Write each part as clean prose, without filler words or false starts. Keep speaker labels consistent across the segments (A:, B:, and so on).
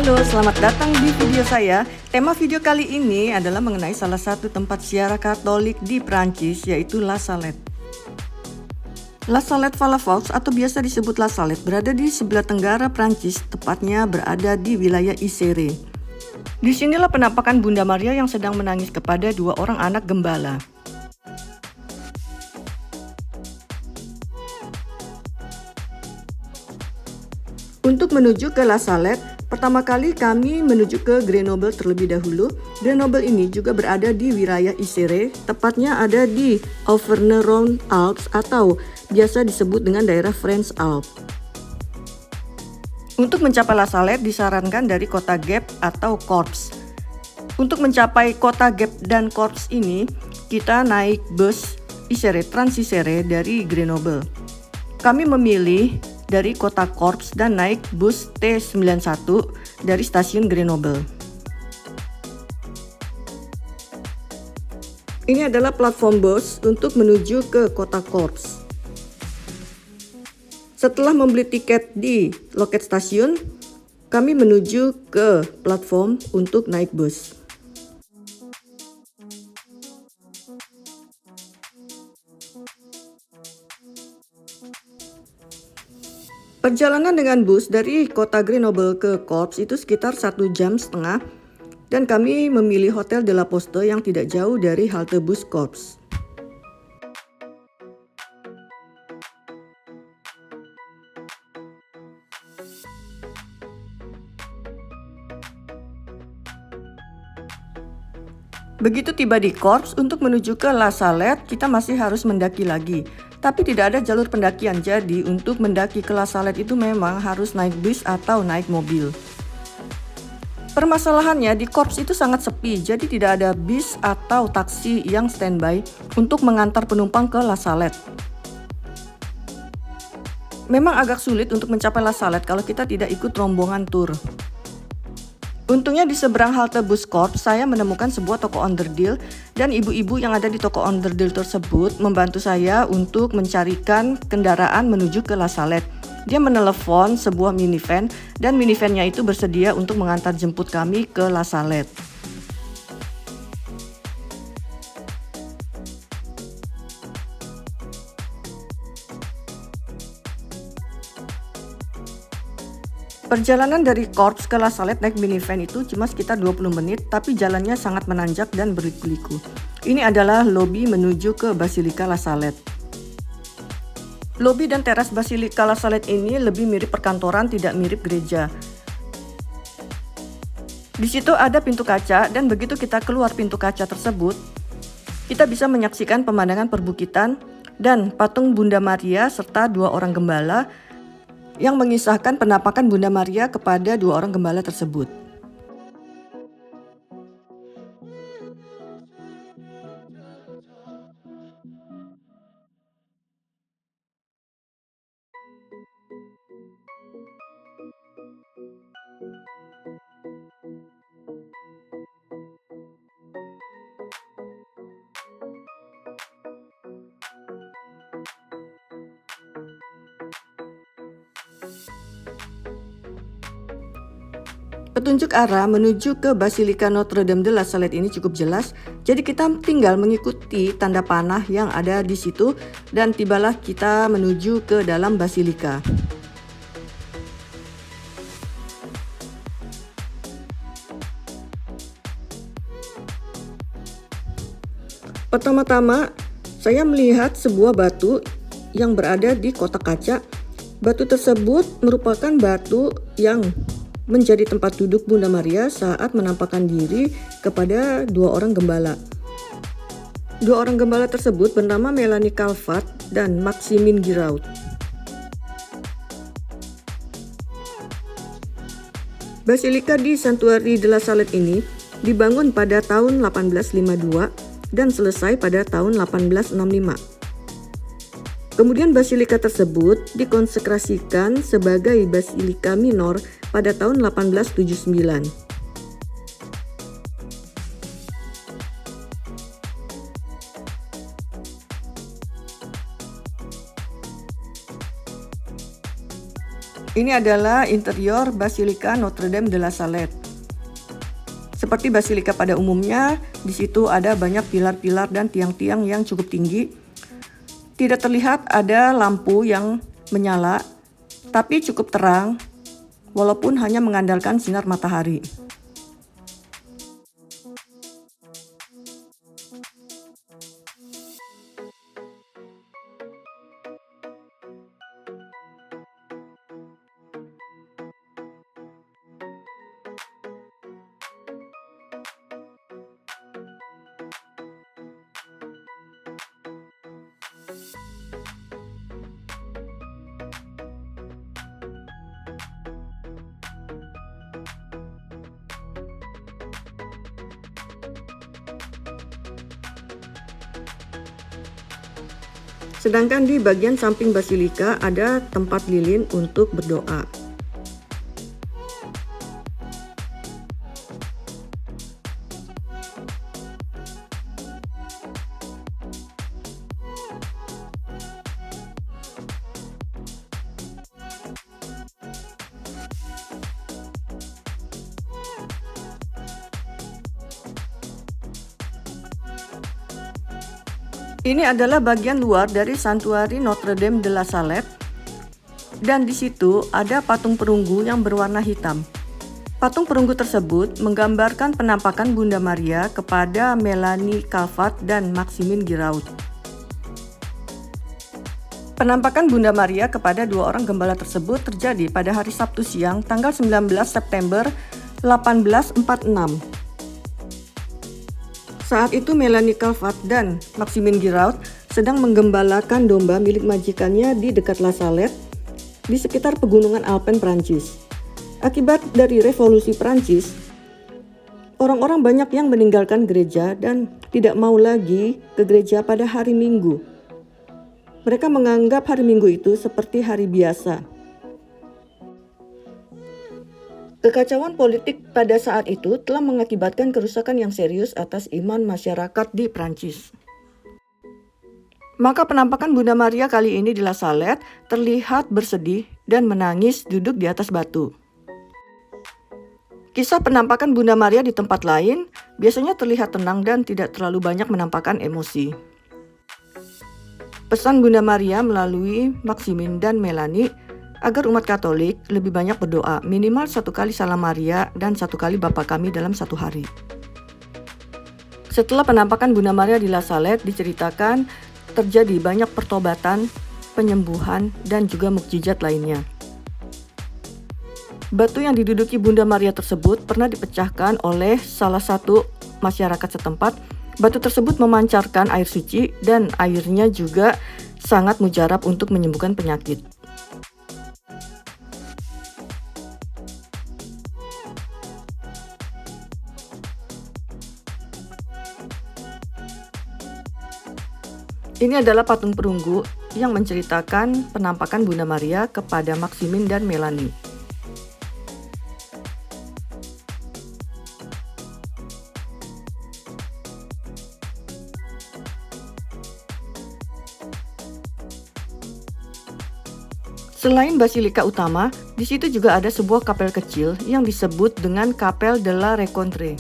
A: Halo, selamat datang di video saya. Tema video kali ini adalah mengenai salah satu tempat ziarah Katolik di Prancis, yaitu La Salette. La Salette Palafox atau biasa disebut La Salette berada di sebelah tenggara Prancis, tepatnya berada di wilayah Isère. Disinilah penampakan Bunda Maria yang sedang menangis kepada dua orang anak gembala. Untuk menuju ke La Salette, pertama kali kami menuju ke Grenoble terlebih dahulu. Grenoble ini juga berada di wilayah Isère, tepatnya ada di Auvergne-Rhône-Alpes atau biasa disebut dengan daerah French Alps. Untuk mencapai La Salette disarankan dari kota Gap atau Corps. Untuk mencapai kota Gap dan Corps ini, kita naik bus Isère Trans Isère dari Grenoble. Kami memilih dari kota Corps dan naik bus T91 dari stasiun Grenoble. Ini adalah platform bus untuk menuju ke kota Corps. Setelah membeli tiket di loket stasiun, kami menuju ke platform untuk naik bus. Perjalanan dengan bus dari kota Grenoble ke Corps itu sekitar 1,5 jam dan kami memilih Hotel de la Poste yang tidak jauh dari halte bus Corps. Begitu tiba di Corps, untuk menuju ke La Salette kita masih harus mendaki lagi. Tapi tidak ada jalur pendakian, jadi untuk mendaki ke La Salette itu memang harus naik bus atau naik mobil. Permasalahannya di Corps itu sangat sepi, jadi tidak ada bis atau taksi yang standby untuk mengantar penumpang ke La Salette. Memang agak sulit untuk mencapai La Salette kalau kita tidak ikut rombongan tur. Untungnya di seberang halte bus Corps saya menemukan sebuah toko onderdil dan ibu-ibu yang ada di toko onderdil tersebut membantu saya untuk mencarikan kendaraan menuju ke La Salette. Dia menelepon sebuah minivan dan minivannya itu bersedia untuk mengantar jemput kami ke La Salette. Perjalanan dari Corps ke La Salette naik minivan itu cuma sekitar 20 menit, tapi jalannya sangat menanjak dan berliku-liku. Ini adalah lobi menuju ke Basilika La Salette. Lobi dan teras Basilika La Salette ini lebih mirip perkantoran, tidak mirip gereja. Di situ ada pintu kaca dan begitu kita keluar pintu kaca tersebut, kita bisa menyaksikan pemandangan perbukitan dan patung Bunda Maria serta dua orang gembala yang mengisahkan penampakan Bunda Maria kepada dua orang gembala tersebut. Petunjuk arah menuju ke Basilika Notre Dame de la Salette ini cukup jelas, jadi kita tinggal mengikuti tanda panah yang ada di situ dan tibalah kita menuju ke dalam Basilika. Pertama-tama saya melihat sebuah batu yang berada di kotak kaca. Batu tersebut merupakan batu yang menjadi tempat duduk Bunda Maria saat menampakkan diri kepada dua orang gembala. Dua orang gembala tersebut bernama Melanie Calvat dan Maximin Giraud. Basilika di Santuari de la Salette ini dibangun pada tahun 1852 dan selesai pada tahun 1865. Kemudian basilika tersebut dikonsekrasikan sebagai basilika minor pada tahun 1879. Ini adalah interior Basilika Notre Dame de la Salette. Seperti basilika pada umumnya, di situ ada banyak pilar-pilar dan tiang-tiang yang cukup tinggi. Tidak terlihat ada lampu yang menyala, tapi cukup terang, walaupun hanya mengandalkan sinar matahari. Sedangkan di bagian samping basilika ada tempat lilin untuk berdoa. Ini adalah bagian luar dari Santuari Notre Dame de la Salette, dan di situ ada patung perunggu yang berwarna hitam. Patung perunggu tersebut menggambarkan penampakan Bunda Maria kepada Melanie Calvat dan Maximin Giraud. Penampakan Bunda Maria kepada dua orang gembala tersebut terjadi pada hari Sabtu siang tanggal 19 September 1846. Saat itu Melanie Calvat dan Maximin Giraud sedang menggembalakan domba milik majikannya di dekat La Salette di sekitar pegunungan Alpen, Prancis. Akibat dari revolusi Prancis, orang-orang banyak yang meninggalkan gereja dan tidak mau lagi ke gereja pada hari Minggu. Mereka menganggap hari Minggu itu seperti hari biasa. Kekacauan politik pada saat itu telah mengakibatkan kerusakan yang serius atas iman masyarakat di Prancis. Maka penampakan Bunda Maria kali ini di La Salette terlihat bersedih dan menangis duduk di atas batu. Kisah penampakan Bunda Maria di tempat lain biasanya terlihat tenang dan tidak terlalu banyak menampakkan emosi. Pesan Bunda Maria melalui Maximin dan Melanie agar umat Katolik lebih banyak berdoa, minimal 1 kali Salam Maria dan 1 kali Bapa Kami dalam 1 hari. Setelah penampakan Bunda Maria di La Salette diceritakan terjadi banyak pertobatan, penyembuhan, dan juga mukjizat lainnya. Batu yang diduduki Bunda Maria tersebut pernah dipecahkan oleh salah satu masyarakat setempat. Batu tersebut memancarkan air suci dan airnya juga sangat mujarab untuk menyembuhkan penyakit. Ini adalah patung perunggu yang menceritakan penampakan Bunda Maria kepada Maximin dan Melanie. Selain basilika utama, di situ juga ada sebuah kapel kecil yang disebut dengan Kapel de la Rencontre.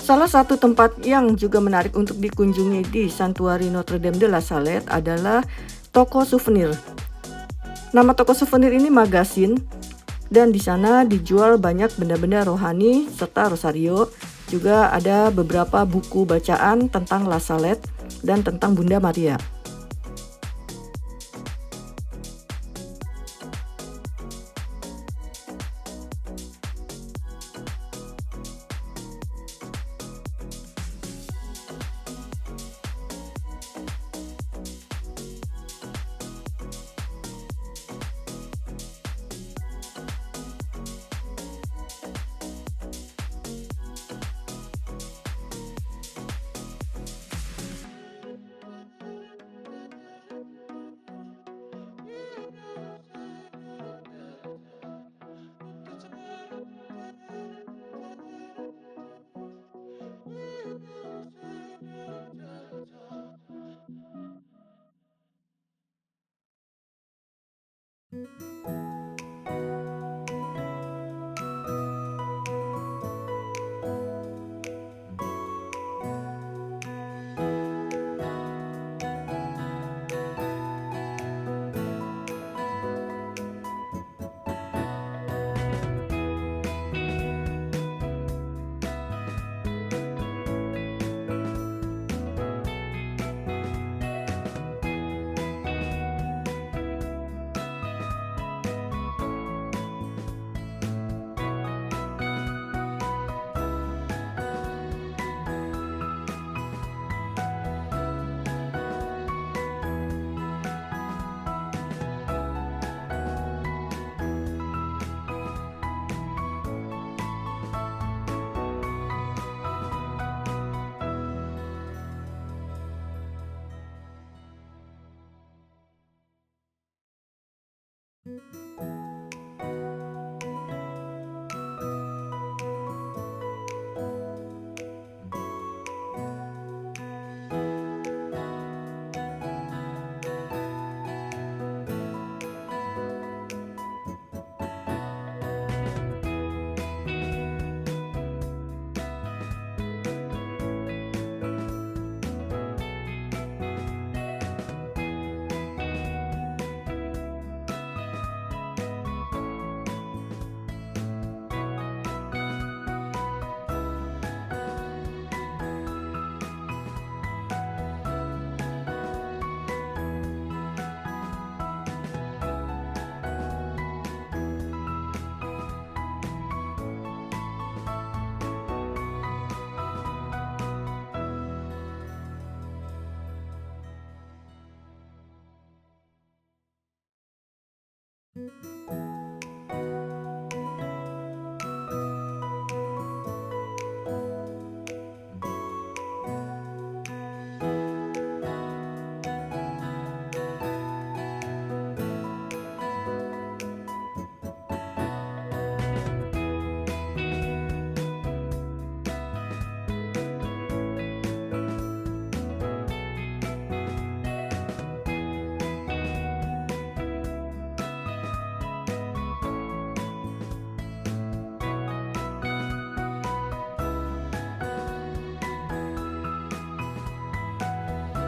A: Salah satu tempat yang juga menarik untuk dikunjungi di Santuari Notre Dame de la Salette adalah toko souvenir. Nama toko souvenir ini Magasin, dan di sana dijual banyak benda-benda rohani serta rosario. Juga ada beberapa buku bacaan tentang La Salette dan tentang Bunda Maria.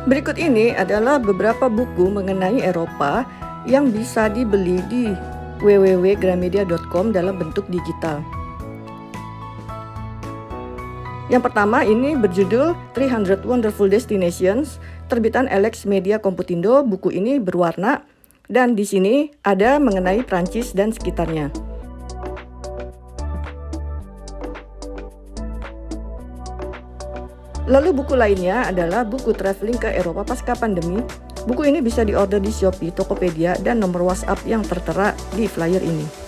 A: Berikut ini adalah beberapa buku mengenai Eropa yang bisa dibeli di www.gramedia.com dalam bentuk digital. Yang pertama ini berjudul 300 Wonderful Destinations, terbitan Alex Media Computindo. Buku ini berwarna dan di sini ada mengenai Prancis dan sekitarnya. Lalu buku lainnya adalah buku traveling ke Eropa pasca pandemi. Buku ini bisa diorder di Shopee, Tokopedia, dan nomor WhatsApp yang tertera di flyer ini.